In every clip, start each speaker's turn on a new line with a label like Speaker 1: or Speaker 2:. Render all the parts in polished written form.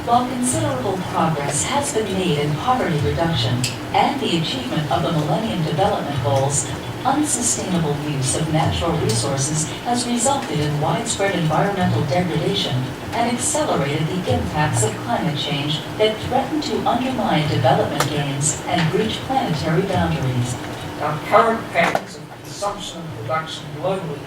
Speaker 1: While considerable progress has been made in poverty reduction and the achievement of the Millennium Development Goals, unsustainable use of natural resources has resulted in widespread environmental degradation and accelerated the impacts of climate change that threaten to undermine development gains and breach planetary boundaries.
Speaker 2: Our current patterns of consumption and production globally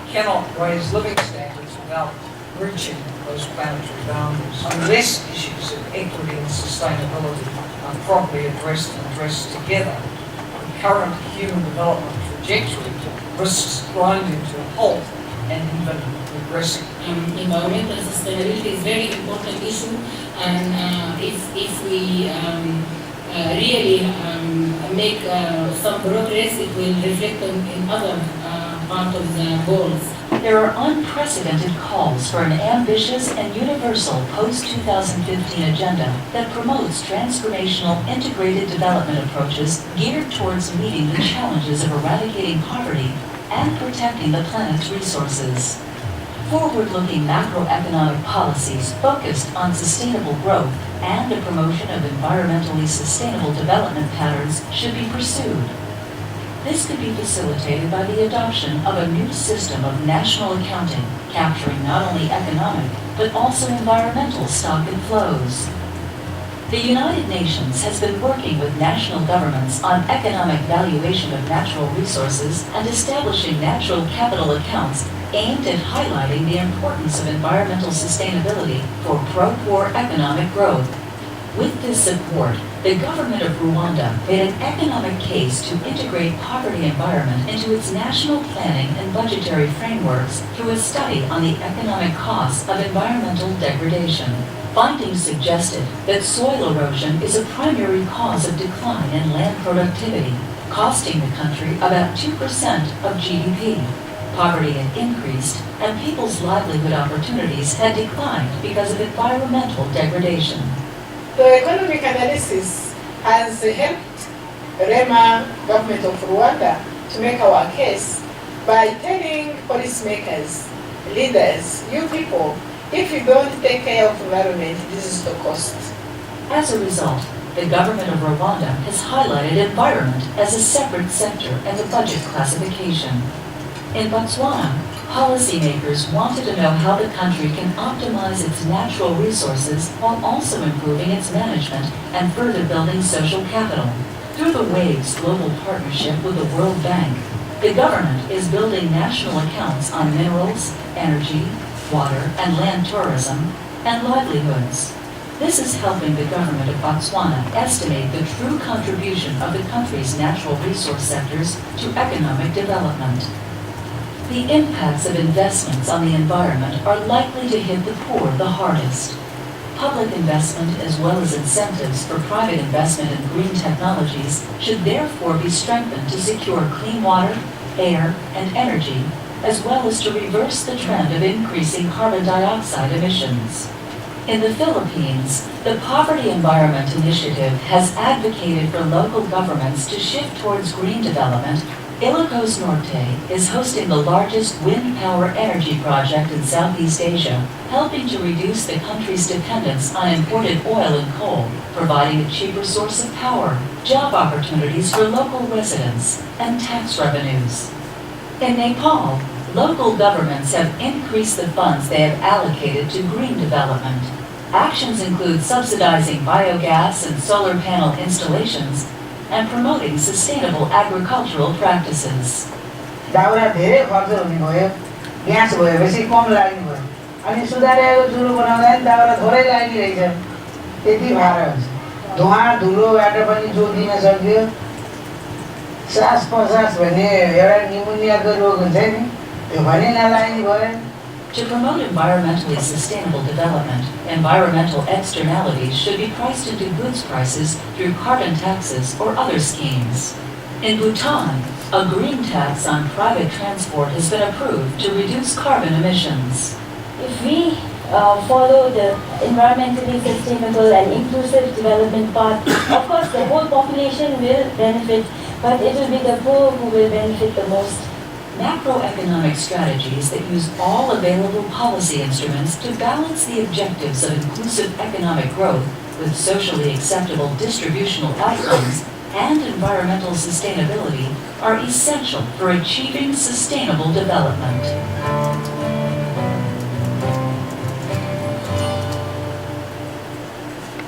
Speaker 2: cannot raise living standards without breaching those planetary boundaries. Unless issues of equity and sustainability are properly addressed and addressed together, the current human development trajectory risks grinding to a halt and even regressing.
Speaker 3: Environmental sustainability is a very important issue, and if we really make some progress, it will reflect in other part of the goals.
Speaker 1: There are unprecedented calls for an ambitious and universal post-2015 agenda that promotes transformational integrated development approaches geared towards meeting the challenges of eradicating poverty and protecting the planet's resources. Forward-looking macroeconomic policies focused on sustainable growth and the promotion of environmentally sustainable development patterns should be pursued. This could be facilitated by the adoption of a new system of national accounting, capturing not only economic, but also environmental stock and flows. The United Nations has been working with national governments on economic valuation of natural resources and establishing natural capital accounts aimed at highlighting the importance of environmental sustainability for pro-poor economic growth. With this support, the government of Rwanda made an economic case to integrate poverty environment into its national planning and budgetary frameworks through a study on the economic costs of environmental degradation. Findings suggested that soil erosion is a primary cause of decline in land productivity, costing the country about 2% of GDP. Poverty had increased, and people's livelihood opportunities had declined because of environmental degradation.
Speaker 4: The economic analysis has helped REMA government of Rwanda to make our case by telling policymakers, leaders, you people, if you don't take care of the environment, this is the cost.
Speaker 1: As a result, the government of Rwanda has highlighted environment as a separate sector and a budget classification. In Botswana, policymakers wanted to know how the country can optimize its natural resources while also improving its management and further building social capital. Through the WAVES global partnership with the World Bank, the government is building national accounts on minerals, energy, water and land tourism, and livelihoods. This is helping the government of Botswana estimate the true contribution of the country's natural resource sectors to economic development. The impacts of investments on the environment are likely to hit the poor the hardest. Public investment as well as incentives for private investment in green technologies should therefore be strengthened to secure clean water, air, and energy, as well as to reverse the trend of increasing carbon dioxide emissions. In the Philippines, the Poverty Environment Initiative has advocated for local governments to shift towards green development. Ilocos Norte is hosting the largest wind power energy project in Southeast Asia, helping to reduce the country's dependence on imported oil and coal, providing a cheaper source of power, job opportunities for local residents, and tax revenues. In Nepal, local governments have increased the funds they have allocated to green development. Actions include subsidizing biogas and solar panel installations and promoting sustainable agricultural practices.
Speaker 5: दाउरा धेरै खर्च हुने भयो gas भएपछि कम लाग्ने भयो अनि सुधारिएको चुलो बनाउँदा नि दाउरा थोरै लागिरहेछ त्यति भार हुन्छ धुवा धुलोबाट पनि जोडिन सक्यो श्वास प्रश्वास भन्ने एउटा निमोनियाको रोग हुन्छ नि त्यो पनि नलाग्ने भयो.
Speaker 1: To promote environmentally sustainable development, environmental externalities should be priced into goods prices through carbon taxes or other schemes. In Bhutan, a green tax on private transport has been approved to reduce carbon emissions.
Speaker 6: If we follow the environmentally sustainable and inclusive development path, of course the whole population will benefit, but it will be the poor who will benefit the most.
Speaker 1: Macroeconomic strategies that use all available policy instruments to balance the objectives of inclusive economic growth with socially acceptable distributional outcomes and environmental sustainability are essential for achieving sustainable development.